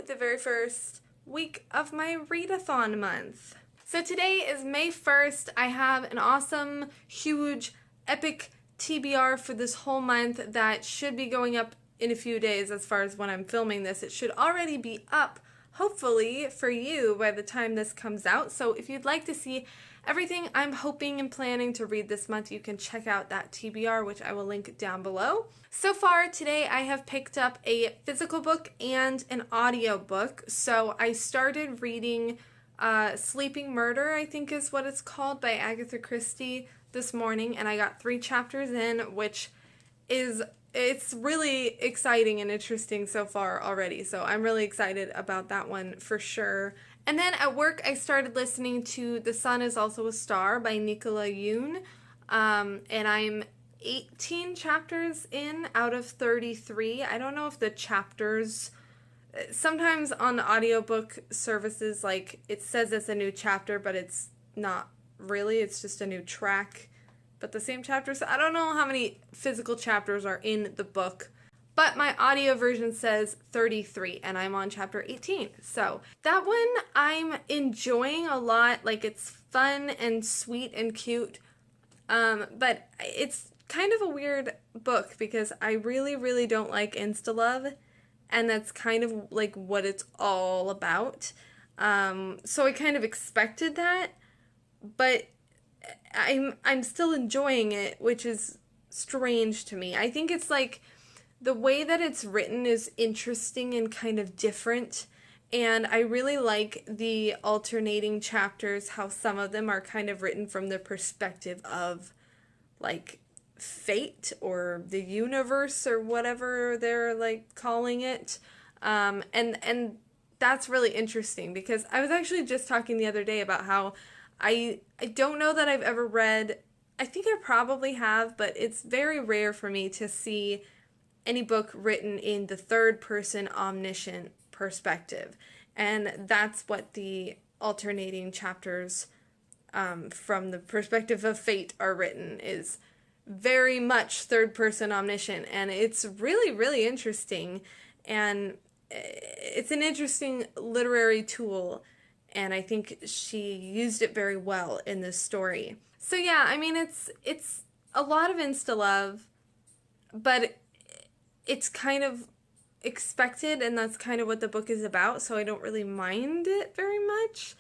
the very first week of my read-a-thon month. So today is May 1st. I have an awesome, huge, epic TBR for this whole month that should be going up in a few days as far as when I'm filming this. It should already be up, hopefully, for you by the time this comes out. So if you'd like to see everything I'm hoping and planning to read this month, you can check out that TBR, which I will link down below. So far today, I have picked up a physical book and an audio book. So I started reading Sleeping Murder, I think is what it's called, by Agatha Christie this morning, and I got 3 chapters in, which it's really exciting and interesting so far already. So I'm really excited about that one for sure. And then at work, I started listening to The Sun Is Also a Star by Nicola Yoon, and I'm 18 chapters in out of 33. I don't know if the chapters, sometimes on audiobook services, like, it says it's a new chapter, but it's not really, it's just a new track, but the same chapters. I don't know how many physical chapters are in the book, but my audio version says 33, and I'm on chapter 18. So that one I'm enjoying a lot. Like, it's fun and sweet and cute, but it's kind of a weird book because I really, really don't like insta-love, and that's kind of like what it's all about. So I kind of expected that, but I'm still enjoying it, which is strange to me. I think it's like the way that it's written is interesting and kind of different, and I really like the alternating chapters, how some of them are kind of written from the perspective of, like, fate or the universe or whatever they're, like, calling it, and that's really interesting because I was actually just talking the other day about how I don't know that I've ever read, I think I probably have, but it's very rare for me to see any book written in the third-person omniscient perspective. And that's what the alternating chapters from the perspective of fate are written, is very much third-person omniscient. And it's really, really interesting. And it's an interesting literary tool, and I think she used it very well in this story. So yeah, I mean, it's a lot of insta-love, but it's kind of expected, and that's kind of what the book is about, so I don't really mind it very much.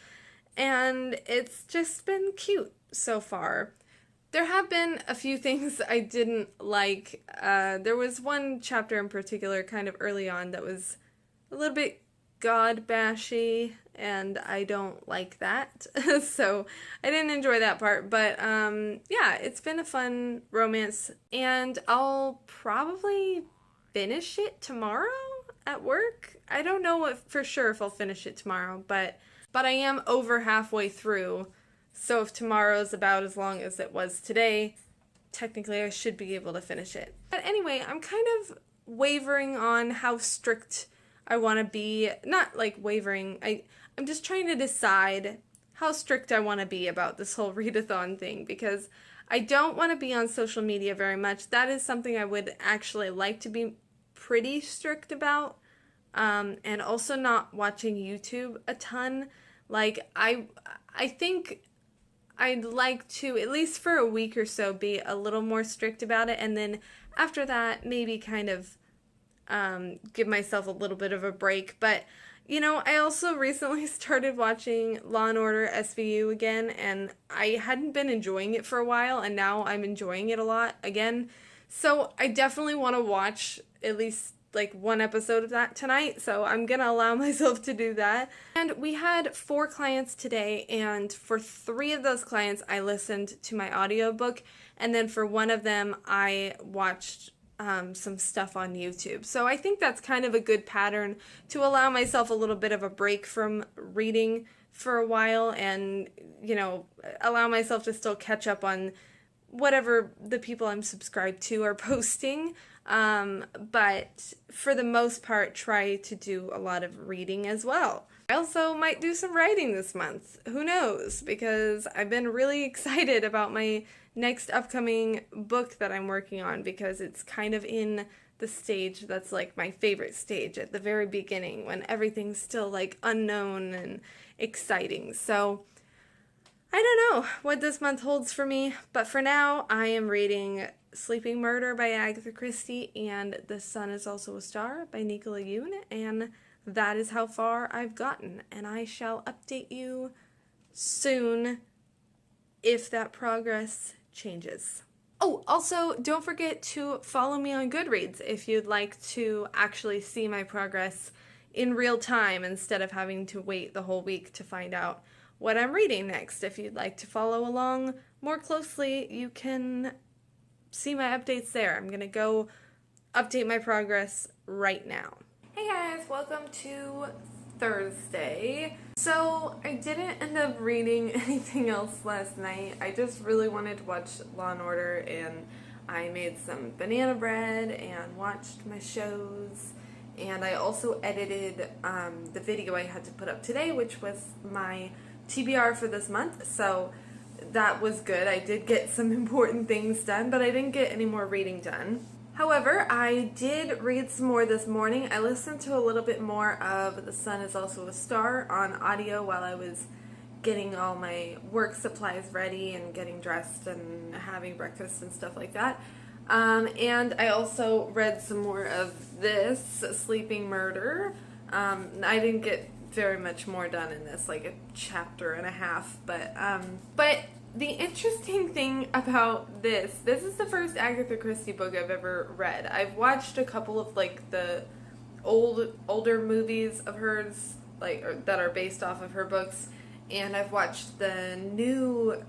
And it's just been cute so far. There have been a few things I didn't like. There was one chapter in particular kind of early on that was a little bit God-bashy, and I don't like that. So I didn't enjoy that part, but yeah, it's been a fun romance, and I'll probably finish it tomorrow at work. I don't know for sure if I'll finish it tomorrow, but I am over halfway through, so if tomorrow's about as long as it was today, technically I should be able to finish it. But anyway, I'm kind of wavering on how strict I want to be. Not like wavering, I'm just trying to decide how strict I want to be about this whole read-a-thon thing, because I don't want to be on social media very much. That is something I would actually like to be pretty strict about, and also not watching YouTube a ton. Like, I think I'd like to, at least for a week or so, be a little more strict about it, and then after that, maybe kind of give myself a little bit of a break. But, you know, I also recently started watching Law & Order SVU again, and I hadn't been enjoying it for a while, and now I'm enjoying it a lot again. So I definitely want to watch at least like one episode of that tonight, so I'm gonna allow myself to do that. And we had 4 clients today, and for 3 of those clients I listened to my audiobook, and then for one of them I watched some stuff on YouTube. So I think that's kind of a good pattern to allow myself a little bit of a break from reading for a while, and, you know, allow myself to still catch up on whatever the people I'm subscribed to are posting, but for the most part try to do a lot of reading as well. I also might do some writing this month, who knows, because I've been really excited about my next upcoming book that I'm working on, because it's kind of in the stage that's like my favorite stage at the very beginning when everything's still like unknown and exciting. So I don't know what this month holds for me, but for now I am reading Sleeping Murder by Agatha Christie and The Sun Is Also a Star by Nicola Yoon, and that is how far I've gotten, and I shall update you soon if that progress changes. Oh, also, don't forget to follow me on Goodreads if you'd like to actually see my progress in real time instead of having to wait the whole week to find out what I'm reading next. If you'd like to follow along more closely, you can see my updates there. I'm going to go update my progress right now. Hey guys, welcome to Thursday. So I didn't end up reading anything else last night. I just really wanted to watch Law & Order, and I made some banana bread and watched my shows, and I also edited the video I had to put up today, which was my TBR for this month, so that was good. I did get some important things done, but I didn't get any more reading done. However, I did read some more this morning. I listened to a little bit more of The Sun Is Also a Star on audio while I was getting all my work supplies ready and getting dressed and having breakfast and stuff like that. And I also read some more of this, Sleeping Murder. I didn't get very much more done in this, like a chapter and a half, but the interesting thing about this is the first Agatha Christie book I've ever read. I've watched a couple of like the older movies of hers, like that are based off of her books, and I've watched the new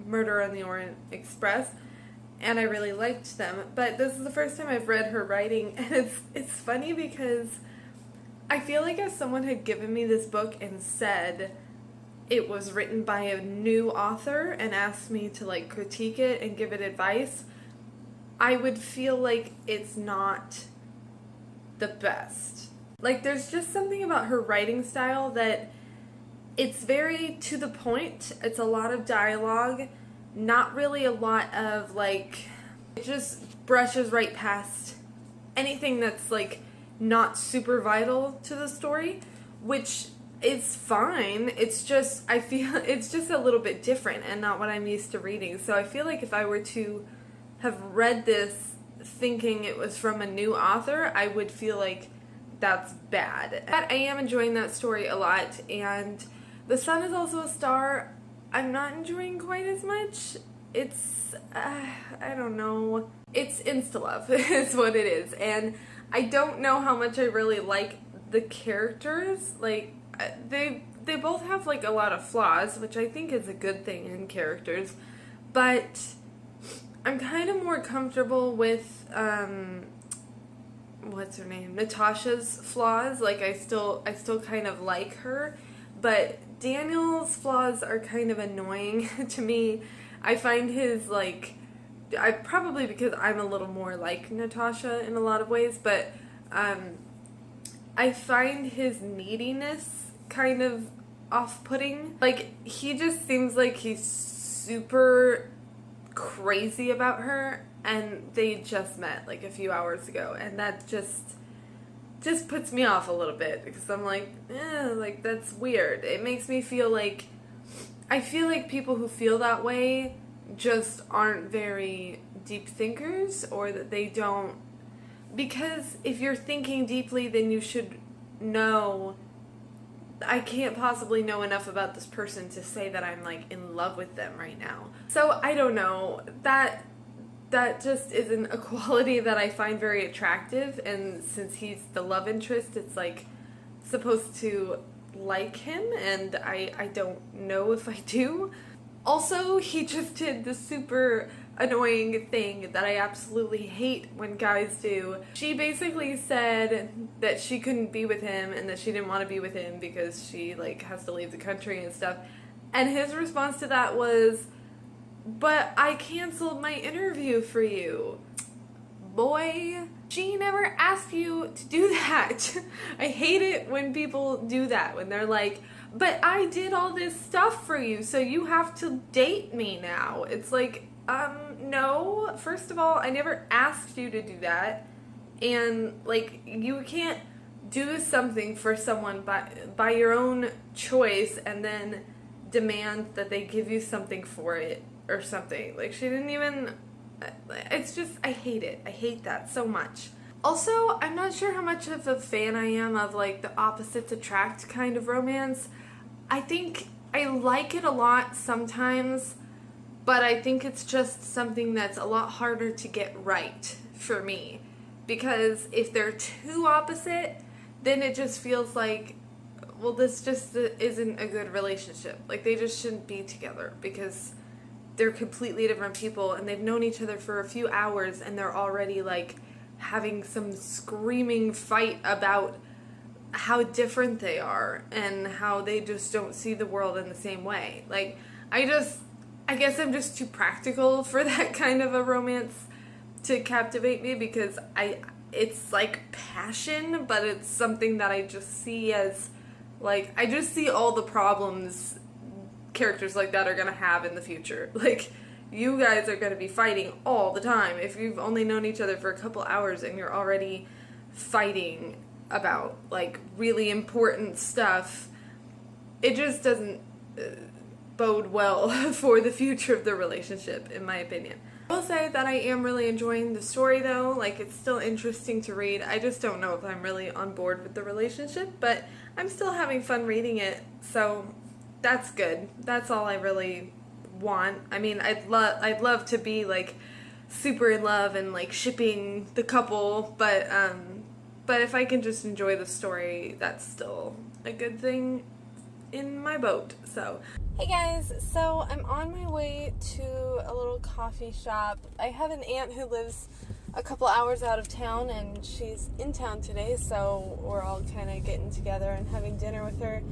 Murder on the Orient Express, and I really liked them. But this is the first time I've read her writing, and it's funny because I feel like if someone had given me this book and said it was written by a new author and asked me to like critique it and give it advice, I would feel like it's not the best. Like there's just something about her writing style that it's very to the point. It's a lot of dialogue, not really a lot of like, it just brushes right past anything that's like not super vital to the story, which it's fine. It's just, I feel it's just a little bit different and not what I'm used to reading. So I feel like if I were to have read this thinking it was from a new author, I would feel like that's bad. But I am enjoying that story a lot, and The Sun Is Also a Star, I'm not enjoying quite as much. It's, I don't know. It's insta-love is what it is, and I don't know how much I really like the characters. Like, they both have like a lot of flaws, which I think is a good thing in characters, but I'm kind of more comfortable with what's her name, Natasha's flaws. Like I still kind of like her, but Daniel's flaws are kind of annoying to me. I find his like, I probably because I'm a little more like Natasha in a lot of ways, but I find his neediness kind of off-putting. Like, he just seems like he's super crazy about her, and they just met like a few hours ago, and that just puts me off a little bit, because I'm like, like that's weird. It makes me feel like, I feel like people who feel that way just aren't very deep thinkers, or that they don't, because if you're thinking deeply, then you should know, I can't possibly know enough about this person to say that I'm like in love with them right now. So I don't know, that just isn't a quality that I find very attractive, and since he's the love interest, it's like supposed to like him, and I don't know if I do. Also, he just did the super annoying thing that I absolutely hate when guys do. She basically said that she couldn't be with him and that she didn't want to be with him because she like has to leave the country and stuff. And his response to that was, "But I canceled my interview for you." Boy, she never asked you to do that. I hate it when people do that, when they're like, but I did all this stuff for you, so you have to date me now. It's like, no. First of all, I never asked you to do that. And, like, you can't do something for someone by your own choice and then demand that they give you something for it or something. Like, she didn't even... It's just... I hate it. I hate that so much. Also, I'm not sure how much of a fan I am of, like, the opposites attract kind of romance. I think I like it a lot sometimes, but I think it's just something that's a lot harder to get right for me. Because if they're too opposite, then it just feels like, well, this just isn't a good relationship. Like, they just shouldn't be together because they're completely different people and they've known each other for a few hours and they're already, like, having some screaming fight about how different they are and how they just don't see the world in the same way. Like, I guess I'm just too practical for that kind of a romance to captivate me because it's like passion, but it's something that I just see as, like, I just see all the problems characters like that are gonna have in the future. Like, you guys are going to be fighting all the time. If you've only known each other for a couple hours and you're already fighting about, like, really important stuff, it just doesn't bode well for the future of the relationship, in my opinion. I will say that I am really enjoying the story, though. Like, it's still interesting to read. I just don't know if I'm really on board with the relationship, but I'm still having fun reading it, so that's good. That's all I really want. I mean, I'd love to be, like, super in love and, like, shipping the couple, but if I can just enjoy the story, that's still a good thing in my boat. So hey guys, so I'm on my way to a little coffee shop. I have an aunt who lives a couple hours out of town and she's in town today, so we're all kind of getting together and having dinner with her.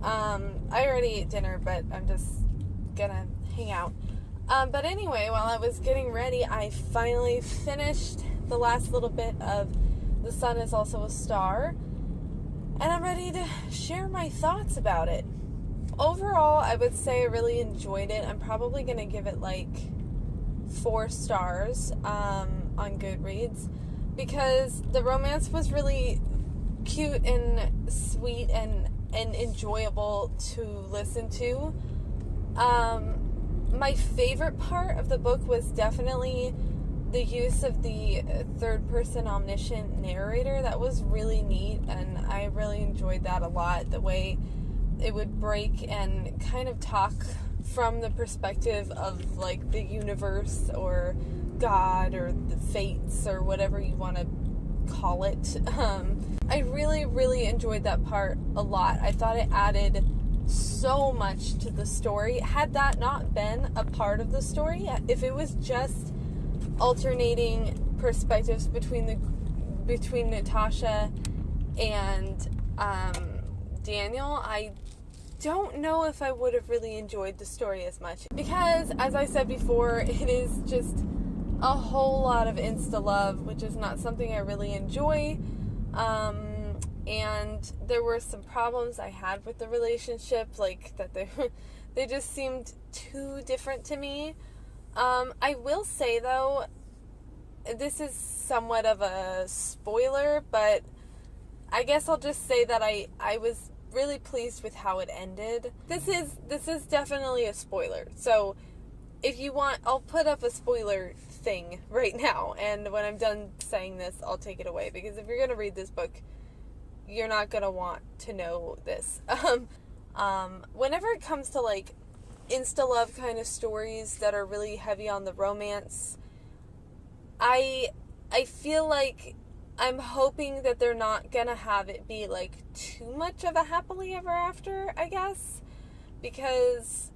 I already ate dinner, but I'm just gonna hang out. But anyway, while I was getting ready, I finally finished the last little bit of The Sun Is Also a Star, and I'm ready to share my thoughts about it. Overall, I would say I really enjoyed it. I'm probably gonna give it like 4 stars on Goodreads because the romance was really cute and sweet and enjoyable to listen to. My favorite part of the book was definitely the use of the third-person omniscient narrator. That was really neat, and I really enjoyed that a lot. The way it would break and kind of talk from the perspective of, like, the universe or God or the fates or whatever you want to call it. I really, really enjoyed that part a lot. I thought it added so much to the story. Had that not been a part of the story, if it was just alternating perspectives between Natasha and Daniel, I don't know if I would have really enjoyed the story as much. Because, as I said before, it is just a whole lot of insta-love, which is not something I really enjoy. And there were some problems I had with the relationship, like that they just seemed too different to me. I will say, though, this is somewhat of a spoiler, but I guess I'll just say that I was really pleased with how it ended. This is definitely a spoiler, so if you want, I'll put up a spoiler thing right now, and when I'm done saying this, I'll take it away, because if you're going to read this book, you're not going to want to know this. Whenever it comes to, like, insta-love kind of stories that are really heavy on the romance, I feel like I'm hoping that they're not gonna have it be, like, too much of a happily ever after, I guess, because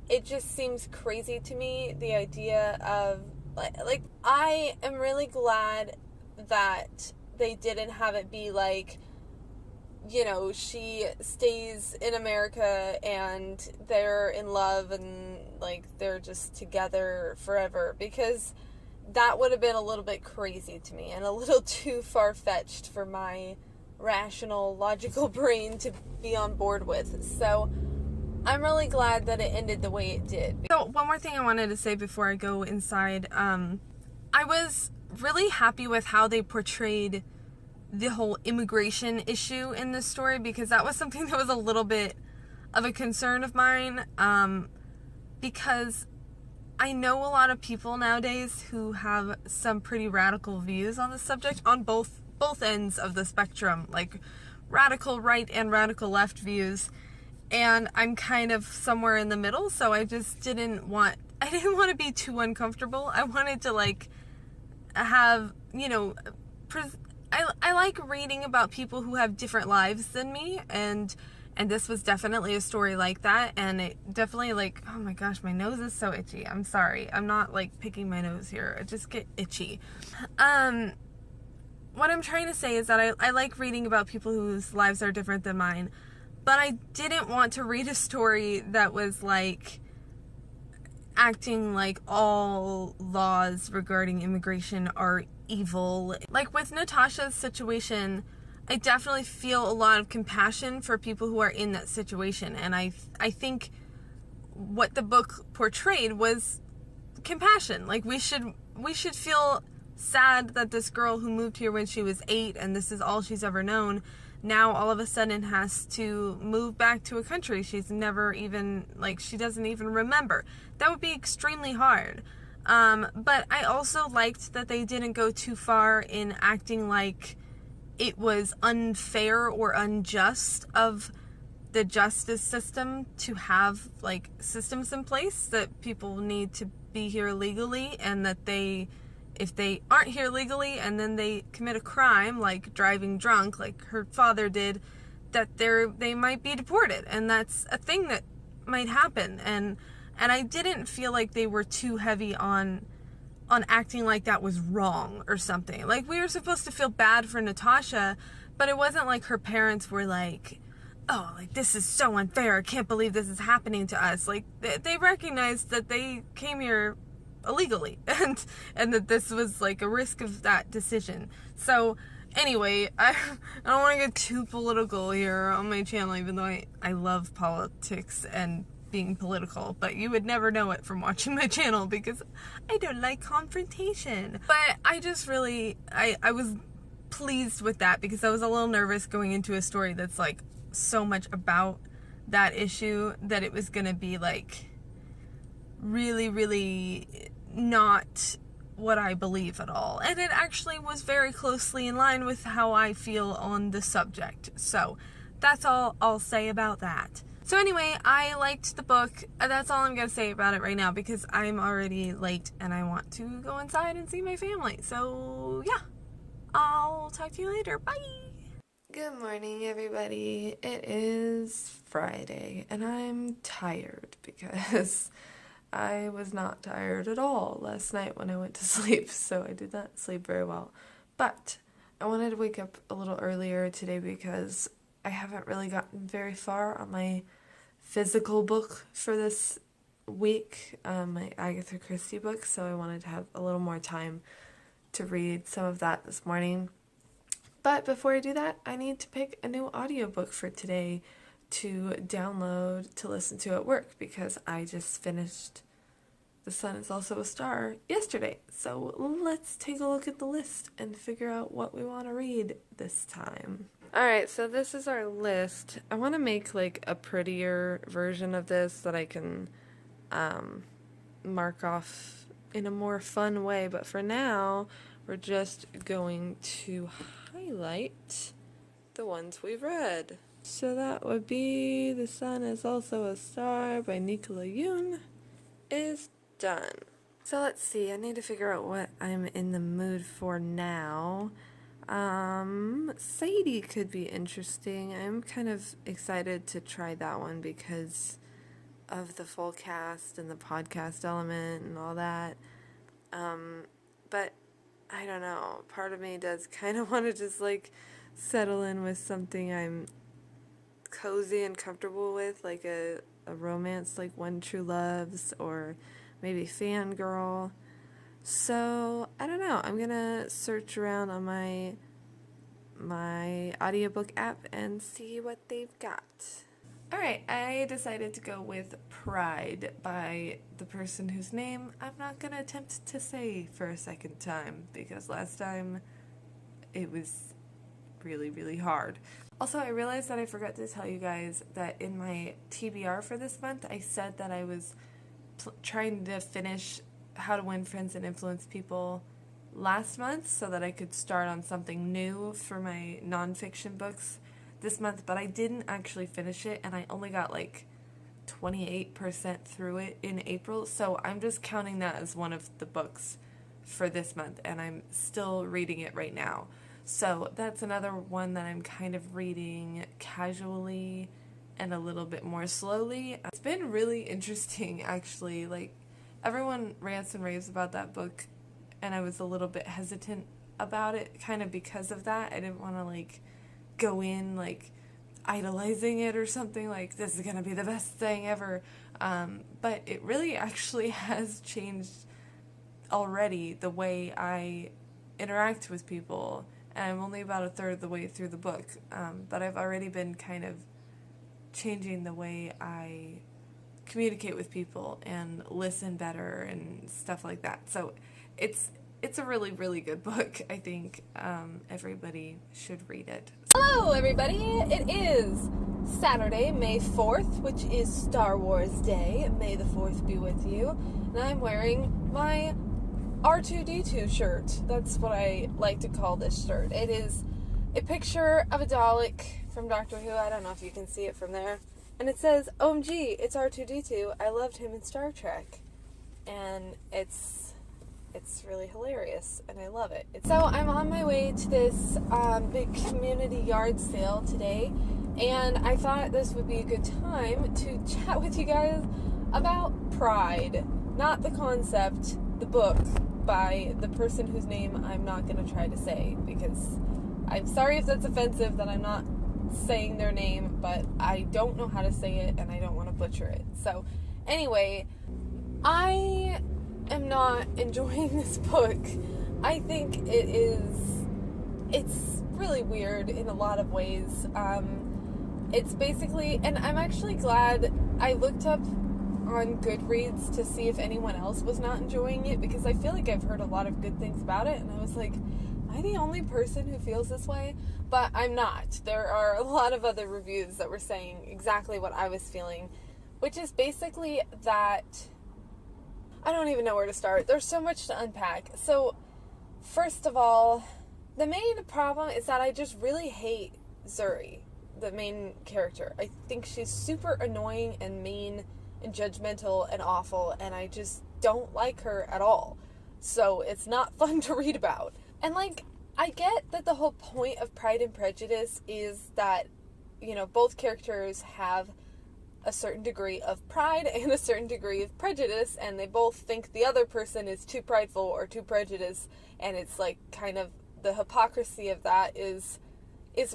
it just seems crazy to me, the idea of, like, I am really glad that they didn't have it be, like, you know, she stays in America and they're in love and, like, they're just together forever, because that would have been a little bit crazy to me and a little too far-fetched for my rational, logical brain to be on board with. So I'm really glad that it ended the way it did. So one more thing I wanted to say before I go inside. I was really happy with how they portrayed the whole immigration issue in this story, because that was something that was a little bit of a concern of mine, because I know a lot of people nowadays who have some pretty radical views on the subject on both ends of the spectrum, like radical right and radical left views, and I'm kind of somewhere in the middle, so I just didn't want to be too uncomfortable. I wanted to have, I like reading about people who have different lives than me, and this was definitely a story like that, and it definitely, oh my gosh, my nose is so itchy. I'm sorry. I'm not, picking my nose here. I just get itchy. What I'm trying to say is that I like reading about people whose lives are different than mine, but I didn't want to read a story that was, acting like all laws regarding immigration are evil. With Natasha's situation, I definitely feel a lot of compassion for people who are in that situation, and I think what the book portrayed was compassion. We should feel sad that this girl who moved here when she was 8 and this is all she's ever known, now all of a sudden has to move back to a country she's never even, she doesn't even remember. That would be extremely hard. But I also liked that they didn't go too far in acting like it was unfair or unjust of the justice system to have, systems in place that people need to be here legally, and that if they aren't here legally and then they commit a crime, like driving drunk, like her father did, that they might be deported, and that's a thing that might happen. And I didn't feel like they were too heavy on acting like that was wrong or something. We were supposed to feel bad for Natasha, but it wasn't like her parents were oh, this is so unfair, I can't believe this is happening to us. They recognized that they came here illegally, and that this was a risk of that decision. So anyway, I don't want to get too political here on my channel, even though I love politics and being political, but you would never know it from watching my channel because I don't like confrontation. But I just really, I was pleased with that, because I was a little nervous going into a story that's so much about that issue, that it was gonna be really, really not what I believe at all. And it actually was very closely in line with how I feel on the subject. So that's all I'll say about that. So anyway, I liked the book. That's all I'm going to say about it right now, because I'm already late and I want to go inside and see my family. So yeah, I'll talk to you later. Bye! Good morning, everybody. It is Friday and I'm tired because I was not tired at all last night when I went to sleep, so I did not sleep very well. But I wanted to wake up a little earlier today because I haven't really gotten very far on my physical book for this week, my Agatha Christie book, so I wanted to have a little more time to read some of that this morning. But before I do that, I need to pick a new audiobook for today to download to listen to at work, because I just finished The Sun Is Also a Star yesterday. So let's take a look at the list and figure out what we want to read this time. Alright, so this is our list. I want to make a prettier version of this that I can mark off in a more fun way, but for now we're just going to highlight the ones we've read. So that would be The Sun Is Also a Star by Nicola Yoon is done. So let's see, I need to figure out what I'm in the mood for now. Sadie could be interesting. I'm kind of excited to try that one because of the full cast and the podcast element and all that. But I don't know. Part of me does kind of want to just settle in with something I'm cozy and comfortable with, like a romance like One True Loves or maybe Fangirl. So I don't know. I'm gonna search around on my my audiobook app and see what they've got. Alright, I decided to go with Pride by the person whose name I'm not going to attempt to say for a second time, because last time it was really, really hard. Also, I realized that I forgot to tell you guys that in my TBR for this month, I said that I was trying to finish How to Win Friends and Influence People last month so that I could start on something new for my nonfiction books this month, but I didn't actually finish it, and I only got like 28% through it in April, so I'm just counting that as one of the books for this month, and I'm still reading it right now. So that's another one that I'm kind of reading casually and a little bit more slowly. It's been really interesting, actually. Like, everyone rants and raves about that book, and I was a little bit hesitant about it, kind of because of that. I didn't want to, like, go in like idolizing it or something like this is gonna be the best thing ever, but it really actually has changed already the way I interact with people, and I'm only about a third of the way through the book, but I've already been kind of changing the way I communicate with people and listen better and stuff like that. So it's a really, really good book. I think everybody should read it. Hello, everybody! It is Saturday, May 4th, which is Star Wars Day. May the 4th be with you. And I'm wearing my R2-D2 shirt. That's what I like to call this shirt. It is a picture of a Dalek from Doctor Who. I don't know if you can see it from there. And it says, OMG, it's R2-D2. I loved him in Star Trek. And it's really hilarious, and I love it. So I'm on my way to this big community yard sale today, and I thought this would be a good time to chat with you guys about Pride. Not the concept, the book by the person whose name I'm not going to try to say, because I'm sorry if that's offensive that I'm not saying their name, but I don't know how to say it, and I don't want to butcher it. So anyway, I am not enjoying this book. I think it's really weird in a lot of ways. It's basically, and I'm actually glad I looked up on Goodreads to see if anyone else was not enjoying it, because I feel like I've heard a lot of good things about it, and I was like, am I the only person who feels this way? But I'm not. There are a lot of other reviews that were saying exactly what I was feeling, which is basically that I don't even know where to start. There's so much to unpack. So, first of all, the main problem is that I just really hate Zuri, the main character. I think she's super annoying and mean and judgmental and awful, and I just don't like her at all. So, it's not fun to read about. And, like, I get that the whole point of Pride and Prejudice is that, you know, both characters have a certain degree of pride and a certain degree of prejudice, and they both think the other person is too prideful or too prejudiced, and it's like kind of the hypocrisy of that is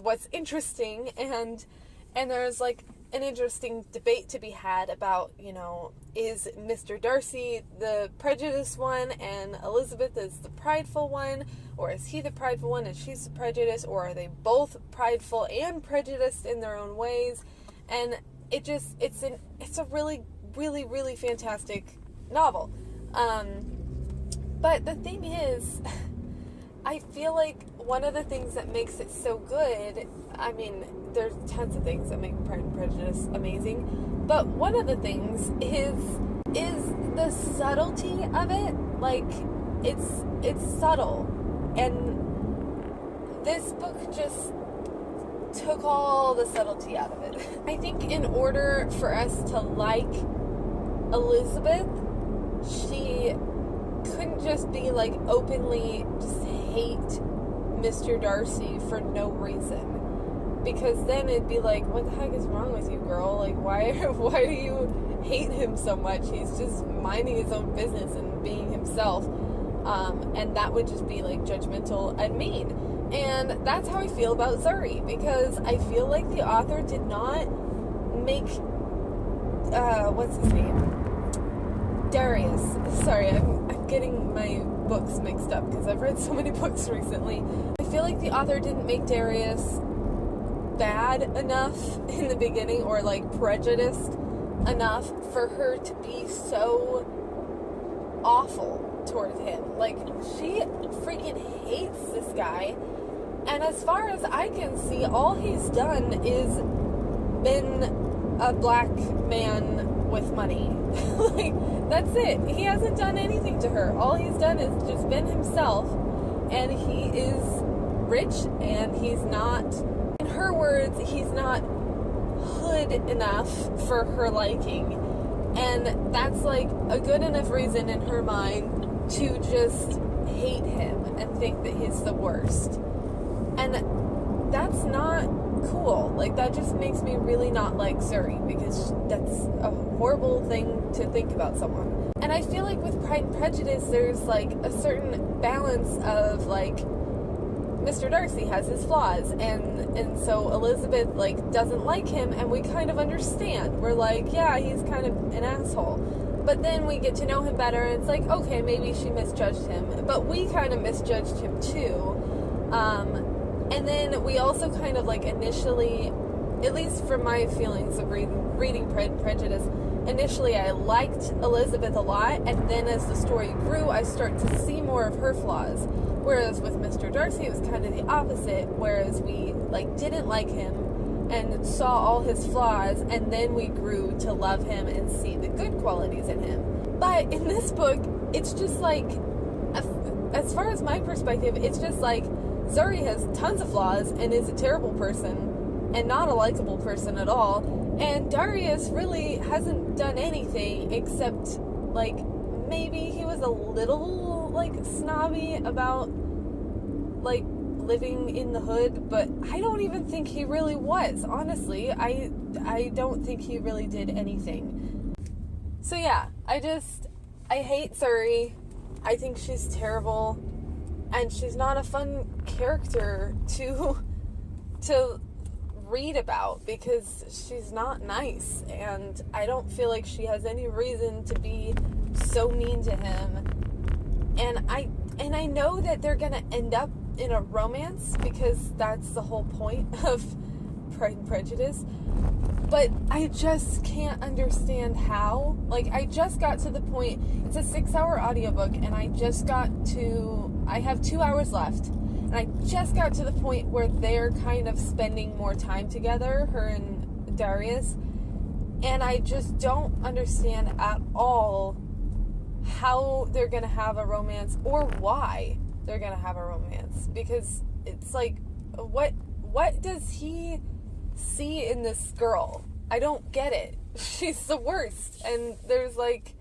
what's interesting, and there's like an interesting debate to be had about, you know, is Mr. Darcy the prejudiced one and Elizabeth is the prideful one, or is he the prideful one and she's the prejudiced, or are they both prideful and prejudiced in their own ways? And it's a really, really, really fantastic novel. But the thing is, I feel like one of the things that makes it so good, I mean, there's tons of things that make Pride and Prejudice amazing, but one of the things is the subtlety of it. Like, it's subtle, and this book just took all the subtlety out of it. I think in order for us to like Elizabeth, she couldn't just be like openly just hate Mr. Darcy for no reason, because then it'd be like, what the heck is wrong with you, girl? Like, why do you hate him so much? He's just minding his own business and being himself, and that would just be like judgmental and mean. And that's how I feel about Zuri, because I feel like the author did not make, what's his name? Darius. Sorry, I'm getting my books mixed up because I've read so many books recently. I feel like the author didn't make Darius bad enough in the beginning, or like prejudiced enough for her to be so awful towards him. Like, she freaking hates this guy, and as far as I can see, all he's done is been a black man with money. Like, that's it. He hasn't done anything to her. All he's done is just been himself, and he is rich, and he's not, in her words, he's not hood enough for her liking. And that's like a good enough reason in her mind to just hate him and think that he's the worst. And that's not cool. Like, that just makes me really not like Zuri, because that's a horrible thing to think about someone. And I feel like with Pride and Prejudice, there's like a certain balance of like, Mr. Darcy has his flaws, and so Elizabeth like doesn't like him, and we kind of understand. We're like, yeah, he's kind of an asshole. But then we get to know him better, and it's like, okay, maybe she misjudged him, but we kind of misjudged him too. And then we also kind of like initially, at least from my feelings of reading Pride and Prejudice, initially I liked Elizabeth a lot, and then as the story grew, I start to see more of her flaws. Whereas with Mr. Darcy, it was kind of the opposite, whereas we like didn't like him and saw all his flaws, and then we grew to love him and see the good qualities in him. But in this book, it's just like, as far as my perspective, it's just like Zuri has tons of flaws and is a terrible person and not a likable person at all, and Darius really hasn't done anything except like maybe he was a little like snobby about like living in the hood, but I don't even think he really was. Honestly, I don't think he really did anything. So yeah, I hate Zuri. I think she's terrible, and she's not a fun character to read about, because she's not nice, and I don't feel like she has any reason to be so mean to him. And I know that they're gonna end up in a romance, because that's the whole point of Pride and Prejudice. But I just can't understand how. Like, I just got to the point, it's a 6-hour audiobook, and I have 2 hours left, and I just got to the point where they're kind of spending more time together, her and Darius, and I just don't understand at all how they're gonna have a romance, or why they're gonna have a romance, because it's like, what does he see in this girl? I don't get it. She's the worst, and there's like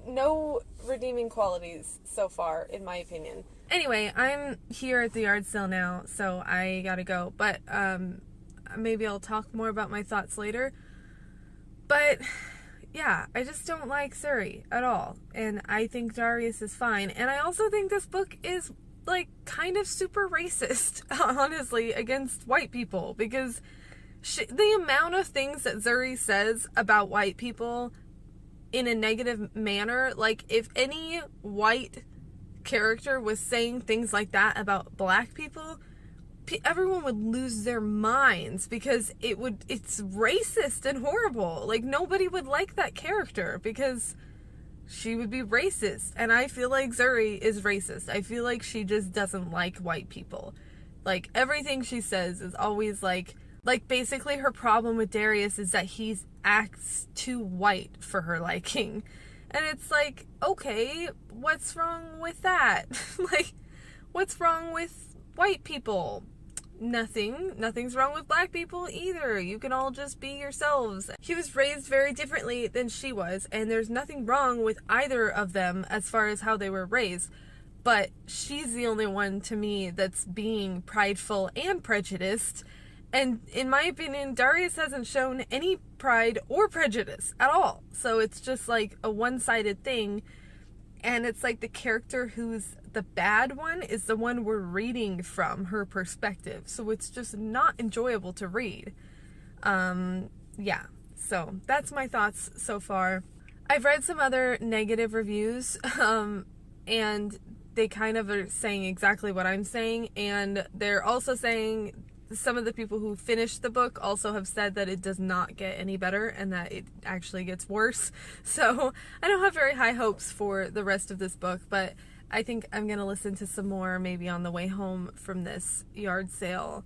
no redeeming qualities so far, in my opinion. Anyway, I'm here at the yard sale now, so I gotta go, but maybe I'll talk more about my thoughts later. But yeah, I just don't like Zuri at all, and I think Darius is fine, and I also think this book is like kind of super racist, honestly, against white people, because the amount of things that Zuri says about white people in a negative manner, like if any white character was saying things like that about black people, everyone would lose their minds, because it's racist and horrible. Like, nobody would like that character because she would be racist, and I feel like Zuri is racist. I feel like she just doesn't like white people. Like, everything she says is always like basically her problem with Darius is that he acts too white for her liking. And it's like, okay, what's wrong with that? Like, what's wrong with white people? Nothing's wrong with black people either. You can all just be yourselves. He was raised very differently than she was, and there's nothing wrong with either of them as far as how they were raised. But she's the only one, to me, that's being prideful and prejudiced. And in my opinion, Darius hasn't shown any pride or prejudice at all. So it's just like a one-sided thing. And it's like the character who's the bad one is the one we're reading from her perspective. So it's just not enjoyable to read. Yeah. So that's my thoughts so far. I've read some other negative reviews, and they kind of are saying exactly what I'm saying, and they're also saying, some of the people who finished the book also have said that it does not get any better and that it actually gets worse. So I don't have very high hopes for the rest of this book, but I think I'm going to listen to some more maybe on the way home from this yard sale,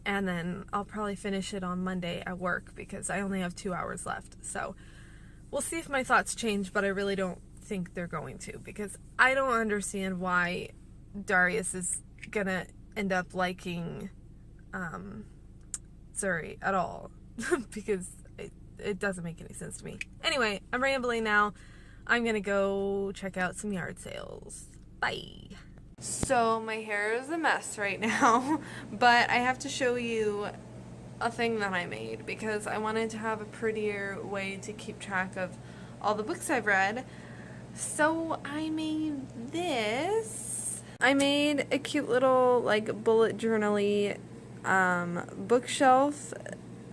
and then I'll probably finish it on Monday at work because I only have 2 hours left. So we'll see if my thoughts change, but I really don't think they're going to, because I don't understand why Darius is going to end up liking Zuri at all, because it doesn't make any sense to me. Anyway, I'm rambling now. I'm gonna go check out some yard sales. Bye. So my hair is a mess right now, but I have to show you a thing that I made because I wanted to have a prettier way to keep track of all the books I've read. So I made this. I made a cute little like bullet journal-y bookshelf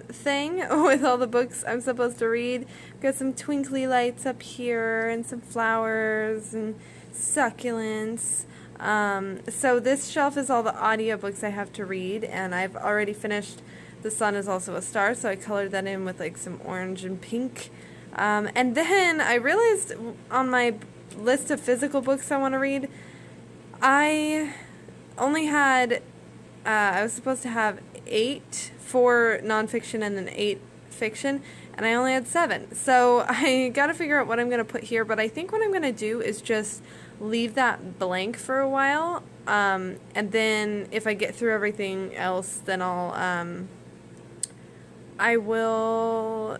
thing with all the books I'm supposed to read. Got some twinkly lights up here and some flowers and succulents. So this shelf is all the audiobooks I have to read, and I've already finished The Sun Is Also a Star, so I colored that in with like some orange and pink. And then I realized on my list of physical books I want to read, I only had I was supposed to have 8 for nonfiction and then 8 fiction, and I only had 7. So I gotta figure out what I'm gonna put here, but I think what I'm gonna do is just leave that blank for a while, and then if I get through everything else, then I will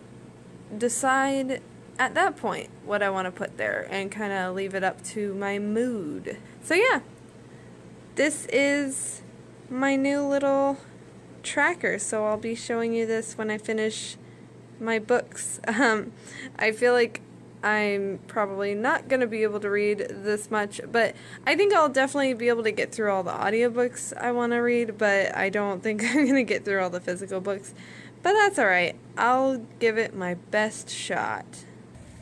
decide at that point what I want to put there and kind of leave it up to my mood. So yeah, this is my new little tracker, so I'll be showing you this when I finish my books. I feel like I'm probably not going to be able to read this much, but I think I'll definitely be able to get through all the audiobooks I want to read, but I don't think I'm going to get through all the physical books. But that's alright. I'll give it my best shot.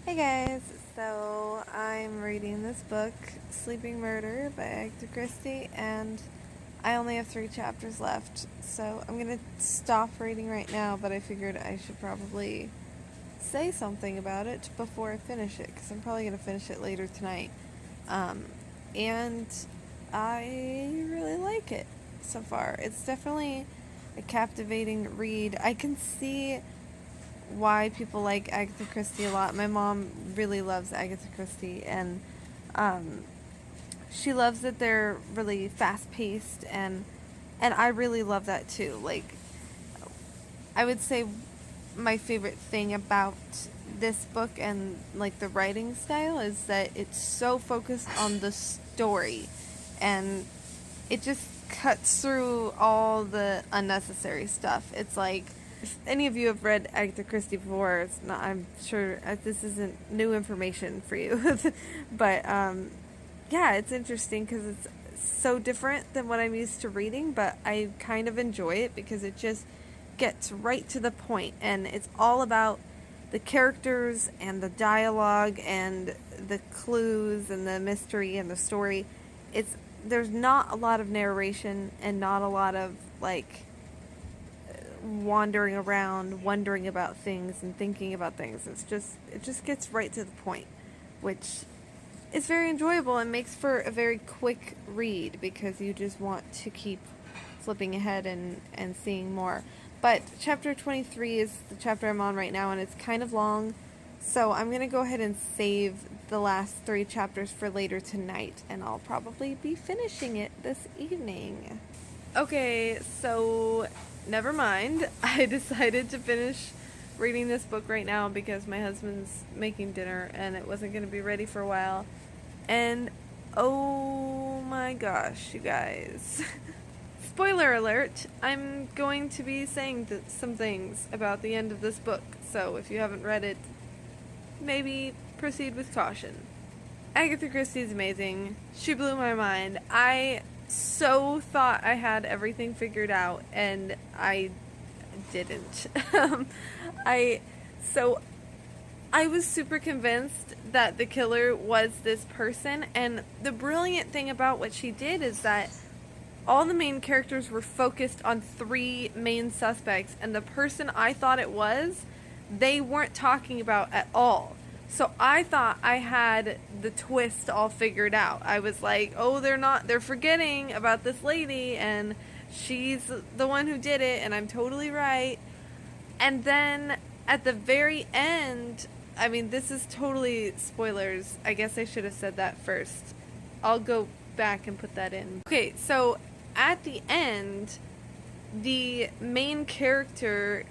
Hey guys, so I'm reading this book, Sleeping Murder by Agatha Christie, and I only have 3 chapters left, so I'm going to stop reading right now, but I figured I should probably say something about it before I finish it, because I'm probably going to finish it later tonight. And I really like it so far. It's definitely a captivating read. I can see why people like Agatha Christie a lot. My mom really loves Agatha Christie, and she loves that they're really fast-paced, and I really love that too. Like, I would say my favorite thing about this book and like the writing style is that it's so focused on the story, and it just cuts through all the unnecessary stuff. It's like, if any of you have read Agatha Christie before, it's not, I'm sure this isn't new information for you, but yeah, it's interesting because it's so different than what I'm used to reading, but I kind of enjoy it because it just gets right to the point, and it's all about the characters and the dialogue and the clues and the mystery and the story. There's not a lot of narration and not a lot of like wandering around, wondering about things and thinking about things. It just gets right to the point, which is very enjoyable and makes for a very quick read because you just want to keep flipping ahead and seeing more. But chapter 23 is the chapter I'm on right now, and it's kind of long, so I'm going to go ahead and save the last 3 chapters for later tonight, and I'll probably be finishing it this evening. Okay, so never mind. I decided to finish reading this book right now because my husband's making dinner and it wasn't going to be ready for a while. And oh my gosh, you guys. Spoiler alert, I'm going to be saying some things about the end of this book, so if you haven't read it, maybe proceed with caution. Agatha Christie is amazing. She blew my mind. I so thought I had everything figured out, and I didn't. I was super convinced that the killer was this person, and the brilliant thing about what she did is that all the main characters were focused on 3 main suspects, and the person I thought it was, they weren't talking about at all. So I thought I had the twist all figured out. I was like, oh, they're forgetting about this lady, and she's the one who did it, and I'm totally right. And then at the very end, I mean, this is totally spoilers. I guess I should have said that first. I'll go back and put that in. Okay, so at the end, the main character,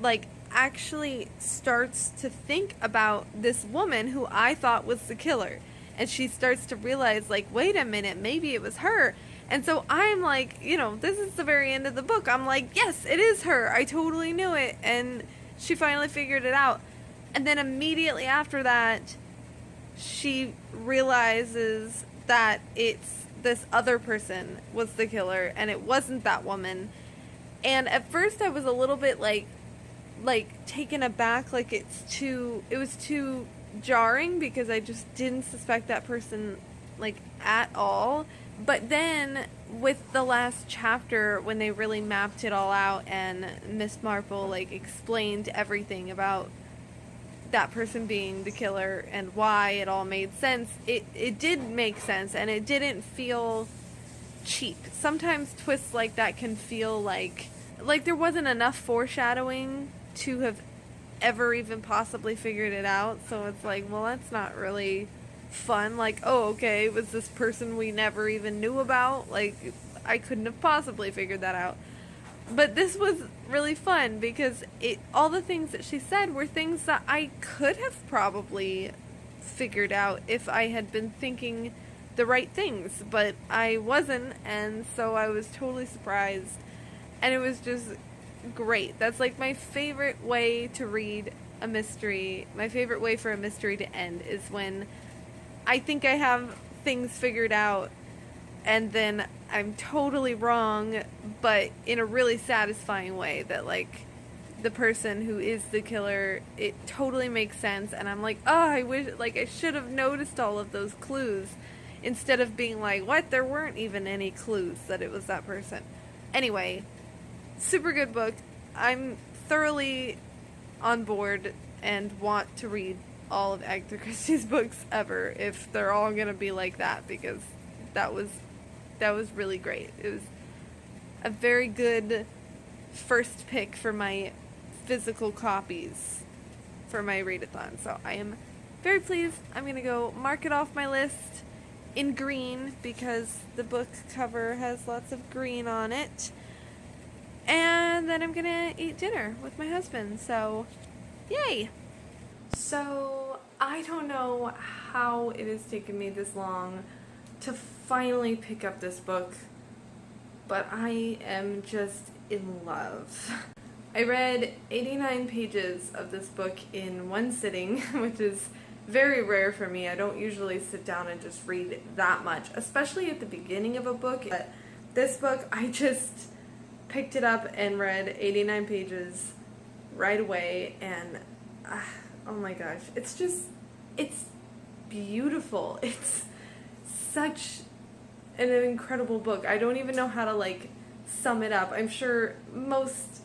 like, actually starts to think about this woman who I thought was the killer. And she starts to realize, like, wait a minute, maybe it was her. And so I'm like, you know, this is the very end of the book. I'm like, yes, it is her. I totally knew it. And she finally figured it out. And then immediately after that, she realizes that it's this other person was the killer and it wasn't that woman. And at first I was a little bit like taken aback, like it was too jarring because I just didn't suspect that person like at all. But then with the last chapter, when they really mapped it all out and Miss Marple like explained everything about that person being the killer and why it all made sense, it did make sense, and it didn't feel cheap. Sometimes twists like that can feel like there wasn't enough foreshadowing to have ever even possibly figured it out. So it's like, well, that's not really fun. Like, oh, okay, it was this person we never even knew about. Like, I couldn't have possibly figured that out. But this was really fun because all the things that she said were things that I could have probably figured out if I had been thinking the right things, but I wasn't, and so I was totally surprised, and it was just great. That's like my favorite way to read a mystery. My favorite way for a mystery to end is when I think I have things figured out, and then I'm totally wrong, but in a really satisfying way, that like the person who is the killer, it totally makes sense, and I'm like, oh, I wish, like, I should have noticed all of those clues, instead of being like, what, there weren't even any clues that it was that person. Anyway, super good book. I'm thoroughly on board and want to read all of Agatha Christie's books ever, if they're all gonna be like that, because that was really great. It was a very good first pick for my physical copies for my read-a-thon. So I am very pleased. I'm going to go mark it off my list in green because the book cover has lots of green on it. And then I'm going to eat dinner with my husband. So, yay! So, I don't know how it has taken me this long to finally pick up this book, but I am just in love. I read 89 pages of this book in one sitting, which is very rare for me. I don't usually sit down and just read that much, especially at the beginning of a book. But this book, I just picked it up and read 89 pages right away, and oh my gosh, it's beautiful. It's such an incredible book. I don't even know how to like sum it up. I'm sure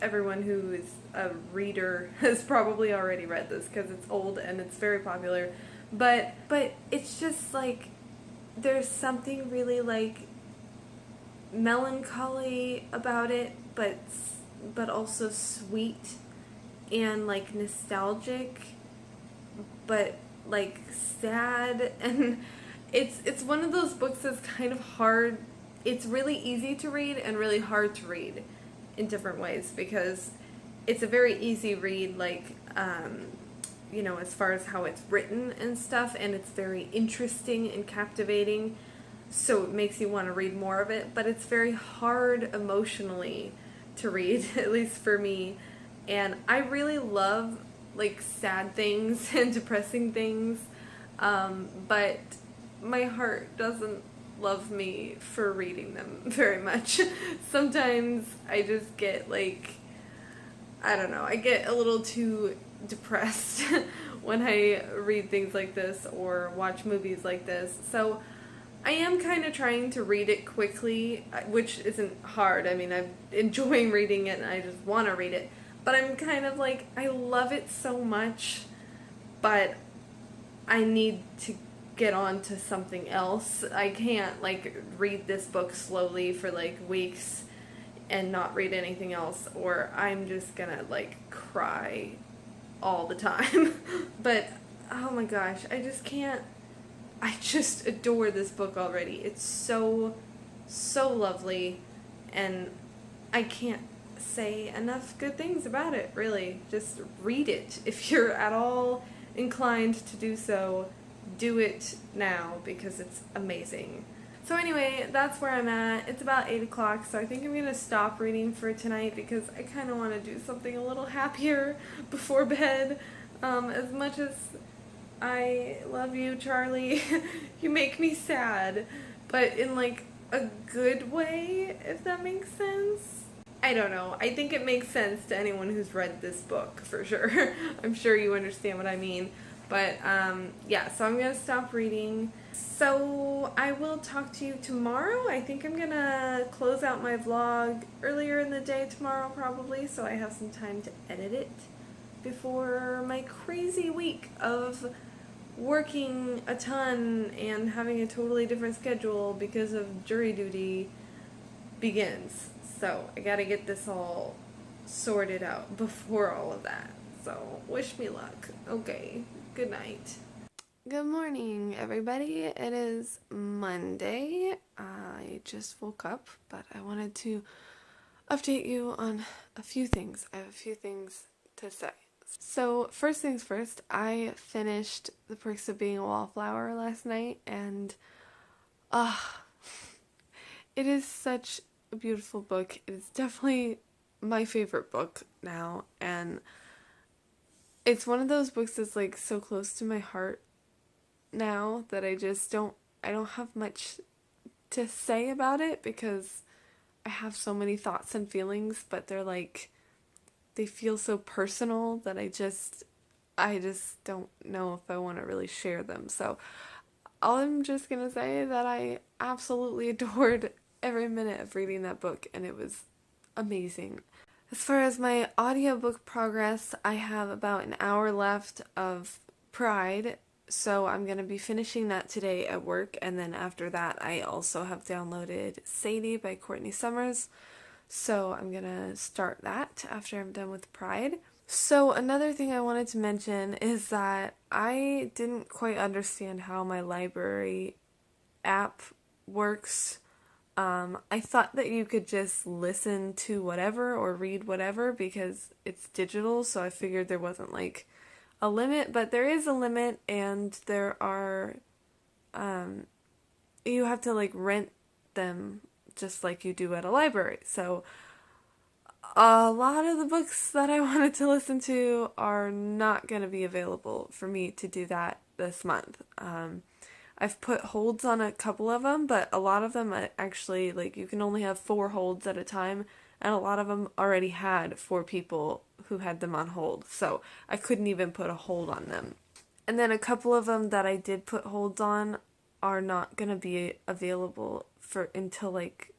everyone who is a reader has probably already read this because it's old and it's very popular, but it's just like there's something really like melancholy about it, but also sweet and like nostalgic, but like sad, and it's one of those books that's kind of hard. It's really easy to read and really hard to read in different ways, because it's a very easy read, like, you know, as far as how it's written and stuff, and it's very interesting and captivating, so it makes you want to read more of it, but it's very hard emotionally to read, at least for me, and I really love, like, sad things and depressing things, but my heart doesn't love me for reading them very much. Sometimes I just get like, I don't know, I get a little too depressed when I read things like this or watch movies like this. So I am kind of trying to read it quickly, which isn't hard. I mean, I'm enjoying reading it and I just want to read it. But I'm kind of like, I love it so much, but I need to get on to something else. I can't like read this book slowly for like weeks and not read anything else, or I'm just gonna like cry all the time. But oh my gosh, I just can't. I just adore this book already. It's so lovely, and I can't say enough good things about it, really. Just read it. If you're at all inclined to do so, do it now because it's amazing. So anyway, that's where I'm at. It's about 8 o'clock, so I think I'm going to stop reading for tonight because I kind of want to do something a little happier before bed. As much as I love you, Charlie, you make me sad, but in like a good way, if that makes sense. I don't know. I think it makes sense to anyone who's read this book, for sure. I'm sure you understand what I mean. But, yeah, so I'm going to stop reading. So I will talk to you tomorrow. I think I'm going to close out my vlog earlier in the day tomorrow, probably, so I have some time to edit it before my crazy week of working a ton and having a totally different schedule because of jury duty begins. So I gotta get this all sorted out before all of that. So wish me luck. Okay, good night. Good morning, everybody. It is Monday. I just woke up, but I wanted to update you on a few things. I have a few things to say. So first things first, I finished The Perks of Being a Wallflower last night, and it is such a beautiful book. It is definitely my favorite book now, and it's one of those books that's like so close to my heart now that I don't have much to say about it because I have so many thoughts and feelings, but they feel so personal that I just don't know if I want to really share them. So I'm just gonna say that I absolutely adored every minute of reading that book, and it was amazing. As far as my audiobook progress, I have about an hour left of Pride, so I'm going to be finishing that today at work, and then after that I also have downloaded Sadie by Courtney Summers, so I'm going to start that after I'm done with Pride. So another thing I wanted to mention is that I didn't quite understand how my library app works. I thought that you could just listen to whatever or read whatever because it's digital, so I figured there wasn't like a limit, but there is a limit, and there are, you have to like rent them just like you do at a library. So a lot of the books that I wanted to listen to are not going to be available for me to do that this month. I've put holds on a couple of them, but a lot of them actually, like, you can only have 4 holds at a time, and a lot of them already had 4 people who had them on hold, so I couldn't even put a hold on them. And then a couple of them that I did put holds on are not going to be available until like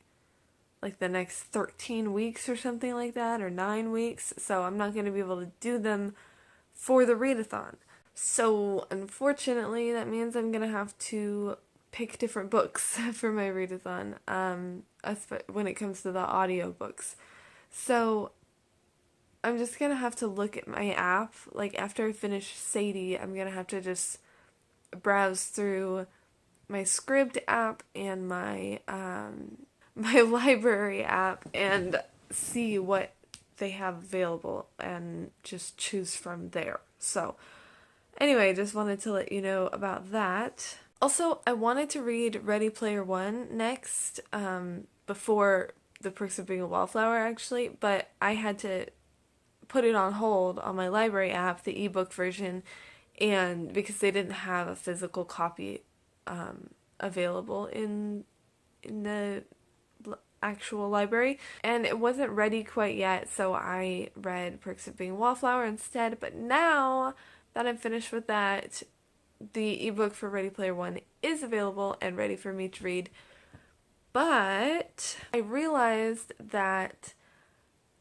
the next 13 weeks or something like that, or 9 weeks, so I'm not going to be able to do them for the read-a-thon. So, unfortunately, that means I'm going to have to pick different books for my read-a-thon, when it comes to the audiobooks. So, I'm just going to have to look at my app. Like, after I finish Sadie, I'm going to have to just browse through my Scribd app and my my library app and see what they have available and just choose from there. So, anyway, just wanted to let you know about that. Also, I wanted to read Ready Player One next, before The Perks of Being a Wallflower, actually, but I had to put it on hold on my library app, the ebook version, and because they didn't have a physical copy available in the actual library, and it wasn't ready quite yet, so I read Perks of Being a Wallflower instead. But now that I'm finished with that, the ebook for Ready Player One is available and ready for me to read. But I realized that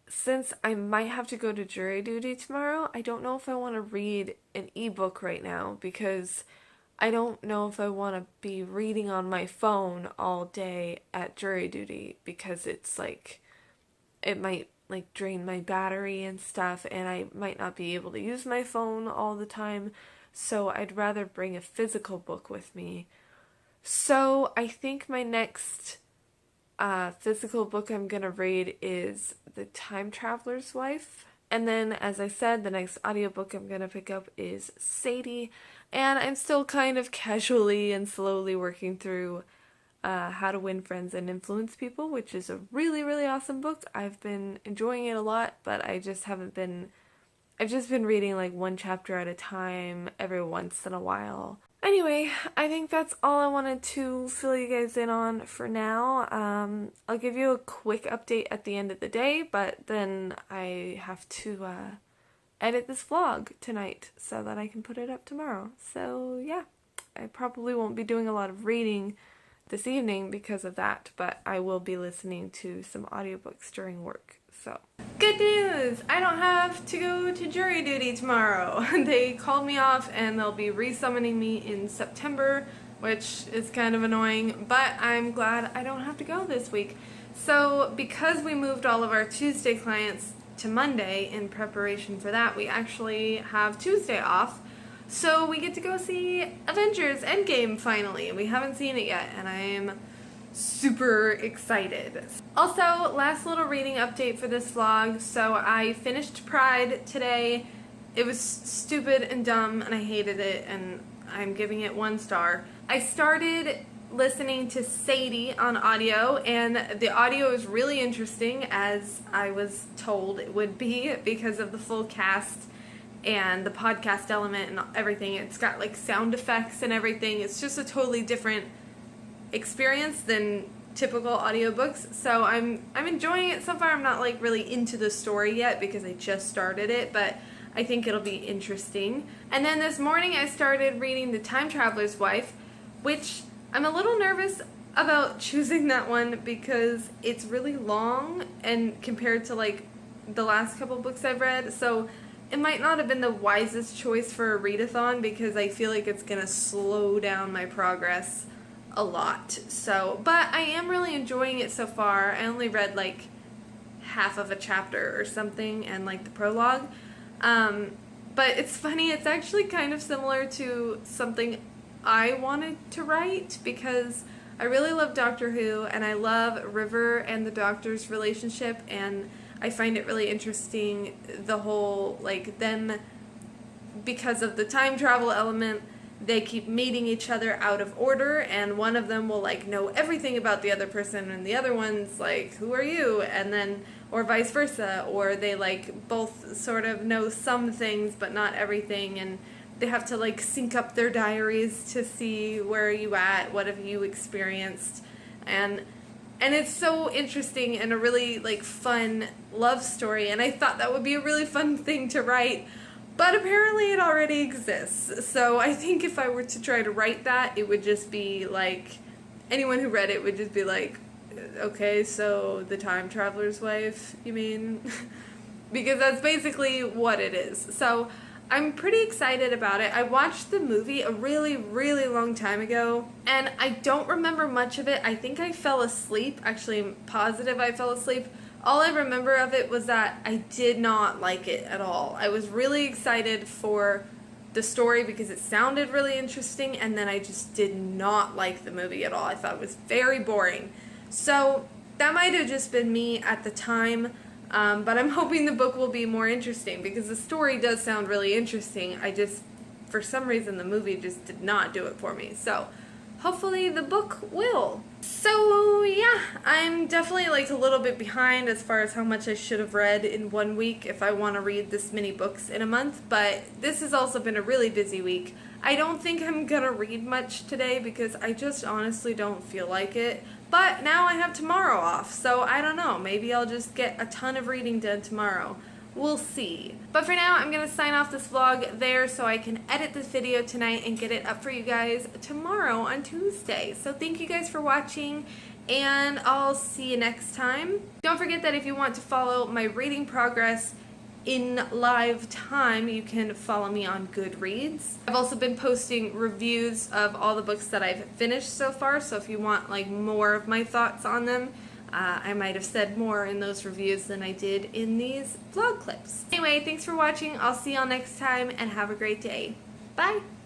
since I might have to go to jury duty tomorrow, I don't know if I want to read an ebook right now because I don't know if I want to be reading on my phone all day at jury duty because it's like, it might like drain my battery and stuff, and I might not be able to use my phone all the time. So I'd rather bring a physical book with me. So I think my next physical book I'm gonna read is The Time Traveler's Wife. And then, as I said, the next audiobook I'm gonna pick up is Sadie. And I'm still kind of casually and slowly working through How to Win Friends and Influence People, which is a really, really awesome book. I've been enjoying it a lot, but I've just been reading like one chapter at a time every once in a while. Anyway, I think that's all I wanted to fill you guys in on for now. I'll give you a quick update at the end of the day, but then I have to edit this vlog tonight so that I can put it up tomorrow. So yeah, I probably won't be doing a lot of reading this evening because of that, but I will be listening to some audiobooks during work. So good news! I don't have to go to jury duty tomorrow. They called me off and they'll be resummoning me in September, which is kind of annoying, but I'm glad I don't have to go this week. So because we moved all of our Tuesday clients to Monday in preparation for that, we actually have Tuesday off. So we get to go see Avengers Endgame finally. We haven't seen it yet, and I am super excited. Also, last little reading update for this vlog. So I finished Pride today. It was stupid and dumb, and I hated it, and I'm giving it 1 star. I started listening to Sadie on audio, and the audio is really interesting, as I was told it would be, because of the full cast and the podcast element and everything. It's got like sound effects and everything. It's just a totally different experience than typical audiobooks. So I'm enjoying it so far. I'm not like really into the story yet because I just started it, but I think it'll be interesting. And then this morning I started reading The Time Traveler's Wife, which I'm a little nervous about choosing that one because it's really long and compared to like the last couple books I've read. So it might not have been the wisest choice for a read-a-thon because I feel like it's gonna slow down my progress a lot. So, but I am really enjoying it so far. I only read like half of a chapter or something and like the prologue. But it's funny, it's actually kind of similar to something I wanted to write because I really love Doctor Who and I love River and the Doctor's relationship, and I find it really interesting, the whole, like, them, because of the time travel element, they keep meeting each other out of order, and one of them will, like, know everything about the other person, and the other one's like, who are you? And then, or vice versa, or they, like, both sort of know some things, but not everything, and they have to, like, sync up their diaries to see where are you at, what have you experienced, and it's so interesting and a really, like, fun love story, and I thought that would be a really fun thing to write, but apparently it already exists. So I think if I were to try to write that, it would just be, like, anyone who read it would just be like, okay, so the time traveler's wife, you mean? Because that's basically what it is. So I'm pretty excited about it. I watched the movie a really, really long time ago, and I don't remember much of it. I think I fell asleep. Actually, I'm positive I fell asleep. All I remember of it was that I did not like it at all. I was really excited for the story because it sounded really interesting, and then I just did not like the movie at all. I thought it was very boring. So that might have just been me at the time. But I'm hoping the book will be more interesting because the story does sound really interesting. I just, for some reason, the movie just did not do it for me. So hopefully the book will. So yeah, I'm definitely like a little bit behind as far as how much I should have read in 1 week if I want to read this many books in a month. But this has also been a really busy week. I don't think I'm gonna read much today because I just honestly don't feel like it. But now I have tomorrow off, so I don't know. Maybe I'll just get a ton of reading done tomorrow. We'll see. But for now, I'm going to sign off this vlog there so I can edit this video tonight and get it up for you guys tomorrow on Tuesday. So thank you guys for watching, and I'll see you next time. Don't forget that if you want to follow my reading progress in live time, you can follow me on Goodreads. I've also been posting reviews of all the books that I've finished so far, so if you want like more of my thoughts on them, I might have said more in those reviews than I did in these vlog clips. Anyway, thanks for watching. I'll see y'all next time, and have a great day. Bye!